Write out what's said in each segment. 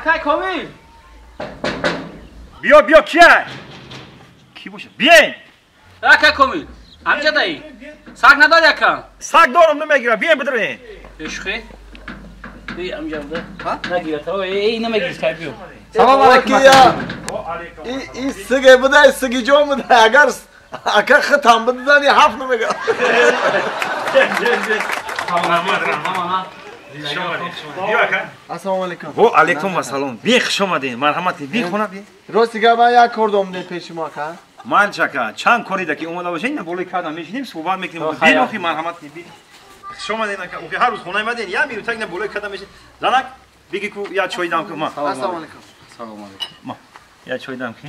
Akay Komil. بیا کی باشه بیاین Akay Komil. Amca dayı. Sak nadar yakın. سگ دارم نمیگیرم بیاین بدرین Eşkı. Bir amcam da. Ha? Ne diyor? Tamam. İyi ne megiz kalbiyor. Selam aleyküm ya. İyi sıgı bu da sıgıcı mu da agar akar khatam bu da ni haf mı mega. Tamam. Assalomu alaykum. و علیکم و سلام بی خوش آمدین مرحمت بی خونه بی Rostiga ben ya kordom de peşima ka. مال چکا چند کوری دکی اومده باشین نه بولای کردم میشینیم صحبت میکنیم بی نوخی مرحمت بی خوش آمدین که اوکی هر روز خونه اومدین یا میرو تک نه بولای کردم میشین زنک بگی کو یا چای دام که ما Assalomu alaykum. Salam aleyküm. ما یا چای دام که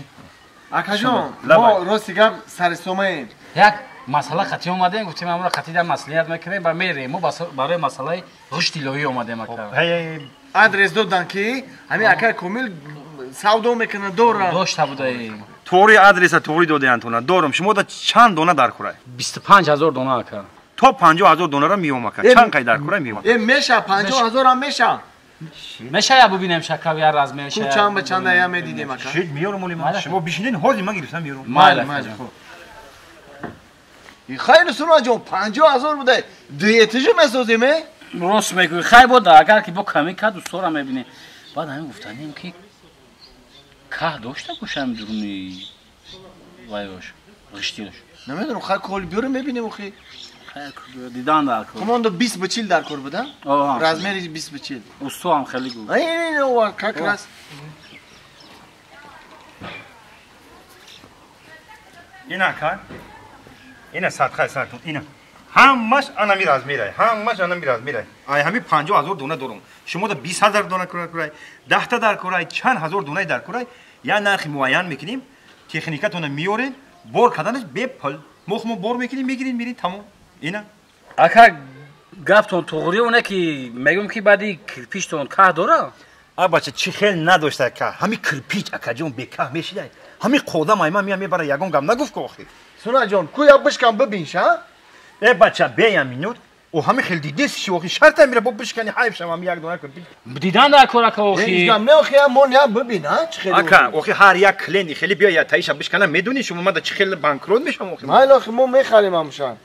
Akajon, mo Rostiga sarsomayim. Yak masala xati omaden guftim amra xati da masliyat mekirim ba merem u baray masalay g'isht ilohi omaden maktab. هی Adres dodan ki hani akar komil savdo mekana dora. Doshta buday. توری آدرس توری داده انتونا دارم شما دا چند دونه در کورای 25000 dona aka. تا 50000 دلار را میوم که چند قای در کورای میوم E meşa 50000 am meşa. Meşa ya bu binem şakav ya raz meşa. Ku çam bachanda ya medidem aka. شید میارم ولی ما شما بشینین حاضر من گرفتم میارم Maalesef. خیلی سونا جون 50000 بوده. دیتیجو مسوزیمه؟ Rost meku khay boda agar ki bu kami kad ustora mebine. Bad hamin guftanim ki kah doshta kusham duruni. Vay hoş. G'ishtiyosh. نمیدونم خیلی کل بیارم ببینیم خیلی. دیدن در کن. کمان دو 20 بچیل در کار بودم. رزمری 20 بچیل. Usto ham khali gu. این او как раз. اینا کار اینا صدقه سرتون اینا همش انا میراز میره همش انا میراز میره ای همین 50000 دونه دارم شما دا 20000 دونه کورای 10 تا در کورای چند هزار دونه در کورای یا نرخ معین میکنیم تکنیکاتون میورین بور کردنش به پل مخمو بور میکنیم میگیرین میرین تمام اینا Aka gapton to'g'ri una ki megum ki badi kirpishton kah dora. ای بچه چی خیل نداشته که همین کرپیچ اکجون بکاه میشیده همین قودا مایما میام میبره یگون گم نگفت که آخی سونا جون کویا بشکن ببینش ها؟ ای بچه بیام مینود او همین خیلی دیده شوخی شرط میره با بشکنی حیف شما یک دونه کرپیچ دیدن در کار aka هیچ oxi. گم نه اخی مون یا ببین ها چه خیلی. اکا آخی هر یک کلینی خیلی بیا یا تایش بشکنه میدونی شما من چه خیلی بانکروت میشم آخی مال اخی مون میخریم همشان.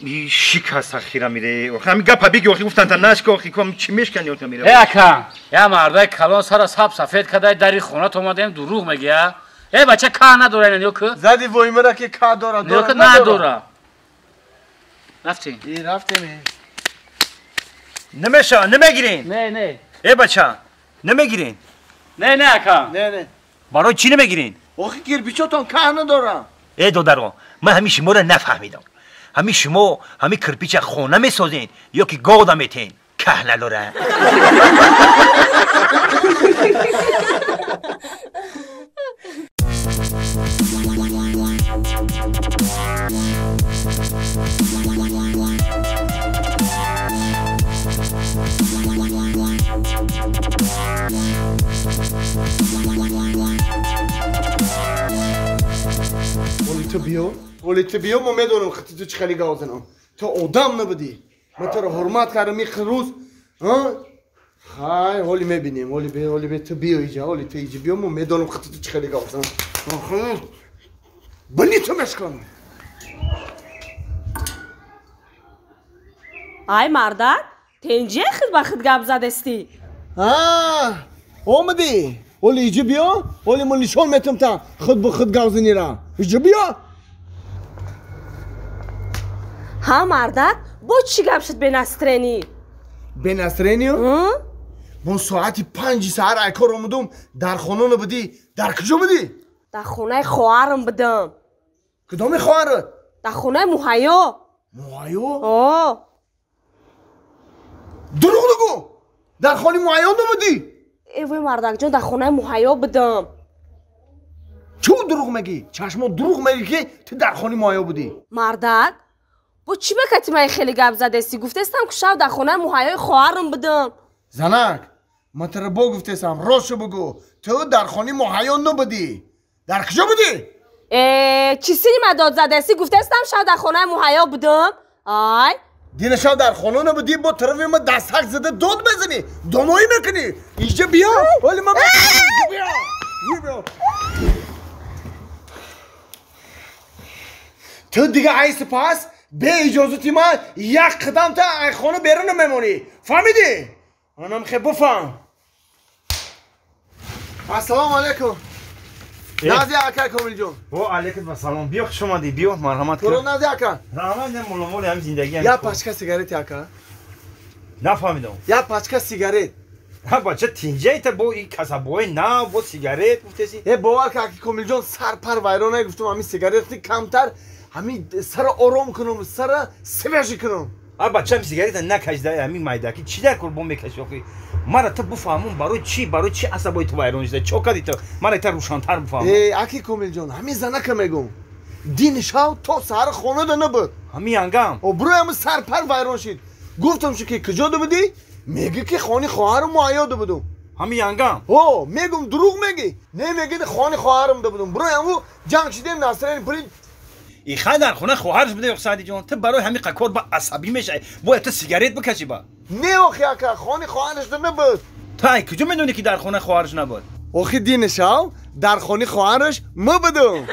ای شکست اخیرا میره آخی همین گپ بگی آخی گفتن تا نشک آخی کم چی میشکنی آخی میره Ey aka ya marday kalon sara sap safed kaday dari khona tomadem duruq megi ya. Ey bacha kah nadora yok ki. زدی وایمرا که کا دورا Yok دورا nadora. Raftin. ای رفتیم. نمیشه نمیگیرین Ne. ای بچه نمیگیرین Ne aka. نه برای چی نمیگیرین اخی کرپیچاتون که ندارم. ای دادرو من همین شما رو نفهمیدم همین شما همین کرپیچ خونه میسازین یا که گادا میتین که نداره ولی تو بیا ما میدونم خطی تو چه خیلی گازنم تو آدم نبودی من تو رو حرمت کردم این روز ها خای ولی میبینیم ولی به تو بیا اینجا ولی تو اینجا بیا ما میدونم خطی تو چه خیلی گازنم بنی تو مشکن Ay Mardak, tenci xid baxid gap zadesti. اومدی ولی اینجا بیا ولی من نشون میتم تا خود به خود گازنی را اینجا بیا Ha Mardak, bo چی gap shid benastreni? به نصرانیو من ساعتی 5 ساعت ایکار اومدم در خانه نبودی در کجا بودی Da xonay khoarim bidam. کدام خواهرت Da xonay muhayyo. موهایو Oh. دروغ نگو در خانه معیان نبودی Evoy Mardak jon da xonay muhayyo bidam. چه دروغ میگی چشما دروغ میگی که تو در خانه معیان بودی Mardak, bo چی bekati man kheli gap zadesti? Guftestam ki shav da xonay muhayyo khoarim bidam. زنک من تر با گفتم راستشو بگو تو در خانه معیان نبودی در کجا بودی چیزی ما داد زدستی گفتستم شاید در خونه محیا بودم آی دینشاو در خانه نبودی با طرف ما دستک زده داد بزنی دمایی میکنی اینجا بیا ولی ما بیا تو دیگه عیس پس به اجازتی ما یک قدم تا از خانه بیرون نمیمونی فهمیدی؟ منم خیلی بفهم السلام علیکم نازی اکا کامل جون و علیکم السلام بیا خوش اومدی بیا مرحمت برو کن نازی اکا رحمت نه مولامول هم زندگی یا پاچکا سیگارت اکا نفهمیدم یا پاچکا سیگارت ها بچه تینجه تا با این کسابوی نه با سیگارت گفتسی ای باور که اکی کامل جون سر پر ویرانه گفتم همین سیگارتی کمتر همین سر آرام کنم سر سویشی کنم ها بچه همین سیگارت نکشده همین میداکی چی در قربون میکشی آخی مرا تو بفهمون برای چی عصبای تو ویران شده چه کردی تو مرا تا روشن‌تر بفهمم ای اکی کامل جون همین زنه که میگم دینشاو تو سر خانه ده نبود همین انگام و برو همون سر پر ویران شد گفتم شو که کجا ده بودی میگی که خانه خواهرم معیا ده بودم همین انگام او میگم دروغ میگی نه میگی خانه خواهرم ده بودم برو همون جنگ شدیم ناصرین پرید ای خواهر در خونه خواهرش بوده یا سعدی جان تو برای همین قکور با عصبی میشه باید تو سیگارت بکشی با نه آخی اکا خانه خواهرش ده نبود تو ای کجا میدونی که در خونه خواهرش نبود آخی دینشاو در خانه خواهرش ما بدم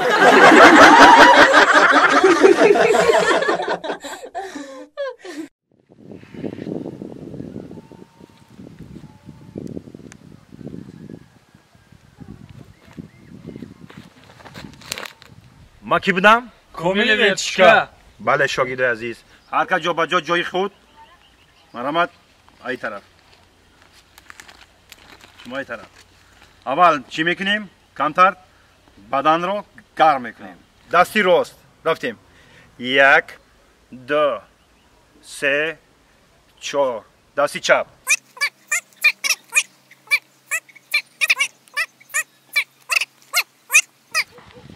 ما کی بودم؟ کامل ورتشکا بله شاگرد عزیز هر کس جا با جا جای خود مرحمت ای طرف شما ای طرف اول چی میکنیم؟ کمتر بدن رو گرم میکنیم دستی راست رفتیم 1 2 3 4 دستی چپ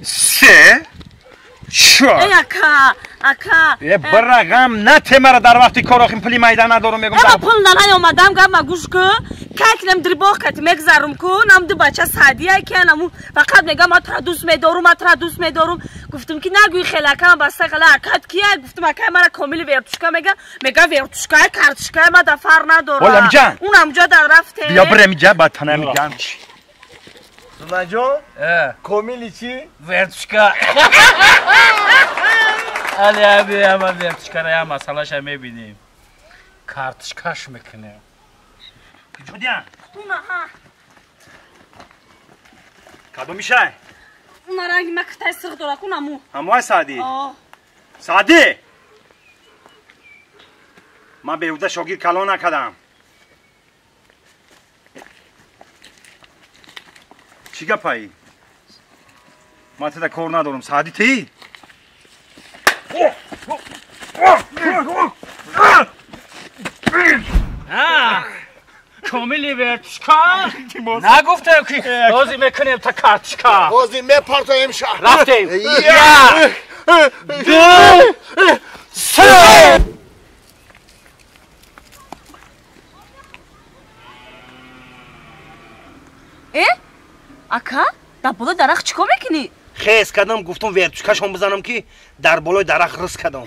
سه چهار ای اکا برقم نه تمره در وقتی کار آخیم پلی میدان ندارم میگم اما پول نلای اومدم گم مگوش که کاکلم دریباخ کت مگذارم کو نم دو بچه سعدیه که نمو فقط میگم ما ترا دوست میدارم گفتم که نگوی خیلی کم بسته خلا اکد کیه گفتم اکا مرا کامل ورتشکا میگه ورتشکا کارتشکا ما دفر نداره ولم جان اونم جا در رفته بیا برم اینجا بعد تنه میگم سونا جون کاملی چی؟ ورتشکا علی ابی اما ورتشکا را هم مسئلهش هم میبینیم کارتشکاش میکنه جودیان اونا ها کدو میشه؟ اونا رنگ مکتای سرخ داره کنمو هموای سعدی سعدی من بیهوده شاگیر کلا نکردم چی گپایی؟ من تدا کار ندارم سعدی تی؟ کامل ورتشکا نگفتم که بازی میکنیم تا کارتشکا بازی میپرتایم شهر رفتیم 1 2 3 اکا در بالای درخت چیکار میکنی؟ خیز کردم گفتم ورتشکاشون بزنم که در بالای درخت رس کردم